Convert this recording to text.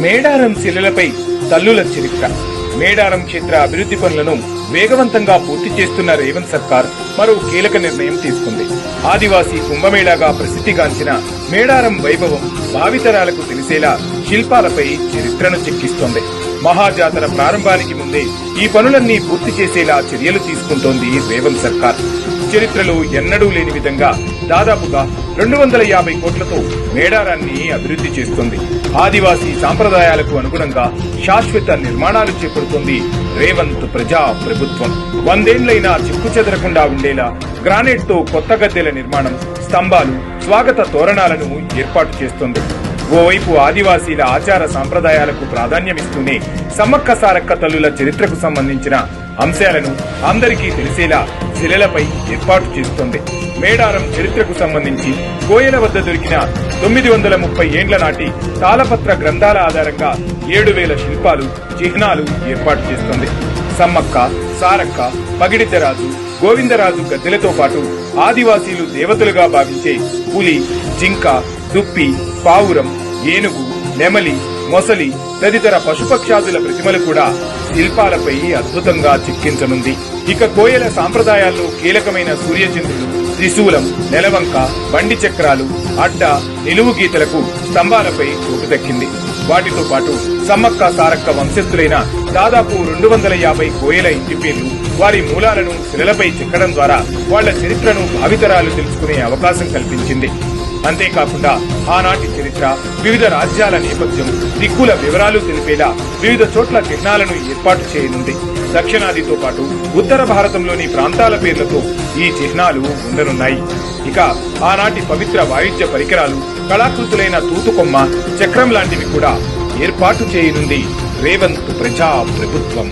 మేడారం శిలలపై తల్లుల చరిత్ర. మేడారం క్షేత్ర అభివృద్ధి పనులను వేగవంతంగా పూర్తి చేస్తున్న రేవంత్ సర్కార్ మరో కీలక నిర్ణయం తీసుకుంది. ఆదివాసీ కుంభమేళాగా ప్రసిద్ధిగాంచిన మేడారం వైభవం భావితరాలకు తెలిసేలా శిల్పాలపై చరిత్రను చెక్కిస్తోంది. మహాజాతర ప్రారంభానికి ముందే ఈ పనులన్నీ పూర్తి చేసేలా చర్యలు తీసుకుంటోంది రేవంత్ సర్కార్. చరిత్రలో ఎన్నడూ లేని విధంగా దాదాపుగా 250 కోట్లతో మేడారాన్ని అభివృద్ధి చేస్తుంది. ఆదివాసీ సాంప్రదాయాలకు అనుగుణంగా శాశ్వత నిర్మాణాలు చేపడుతోంది రేవంత్ ప్రజా ప్రభుత్వం. 100 ఏళ్లైనా చిక్కు చెదరకుండా ఉండేలా గ్రానైట్ తో కొత్త గద్దెల నిర్మాణం, స్తంభాలు, స్వాగత తోరణాలను ఏర్పాటు చేస్తోంది. ఓవైపు ఆదివాసీల ఆచార సాంప్రదాయాలకు ప్రాధాన్యమిస్తూనే సమ్మక్క సారక్క తల్లుల చరిత్రకు సంబంధించిన అంశాలను అందరికీ తెలిసేలా శిలలపై ఏర్పాటు చేస్తోంది. మేడారం చరిత్రకు సంబంధించి కోయల వద్ద దొరికిన 930 ఏండ్ల నాటి తాళపత్ర గ్రంథాల ఆధారంగా 7000 శిల్పాలు, చిహ్నాలు ఏర్పాటు చేస్తోంది. సమ్మక్క, సారక్క, పగిడిద్దరాజు, గోవిందరాజు గద్దెలతో పాటు ఆదివాసీలు దేవతలుగా భావించే పులి, జింక, దుప్పి, పావురం, ఏనుగు, నెమలి, మొసలి తదితర పశుపక్షాదుల ప్రతిమలు కూడా శిల్పాలపై అద్భుతంగా చెక్కించనుంది. ఇక కోయల సాంప్రదాయాల్లో కీలకమైన సూర్యచంద్రులు, త్రిశూలం, నెలవంక, బండి చక్రాలు, అడ్డ, నిలువు గీతలకు స్తంభాలపై చోటు దక్కింది. వాటితో పాటు సమ్మక్క సారక్క వంశస్థులైన దాదాపు 250 కోయల ఇంటి పేర్లు, వారి మూలాలను శిలలపై చెక్కడం ద్వారా వాళ్ల చరిత్రను భావితరాలు తెలుసుకునే అవకాశం కల్పించింది. అంతేకాకుండా ఆనాటి చరిత్ర, వివిధ రాజ్యాల నేపథ్యం, దిక్కుల వివరాలు తెలిపేలా వివిధ చోట్ల చిహ్నాలను ఏర్పాటు చేయనుంది. దక్షిణాదితో పాటు ఉత్తర భారతంలోని ప్రాంతాల పేర్లతో ఈ చిహ్నాలు ఉండనున్నాయి. ఇక ఆనాటి పవిత్ర వాయిద్య పరికరాలు, కళాకృతులైన తూతుకొమ్మ, చక్రం లాంటివి కూడా ఏర్పాటు చేయనుంది రేవంత్ ప్రజా ప్రభుత్వం.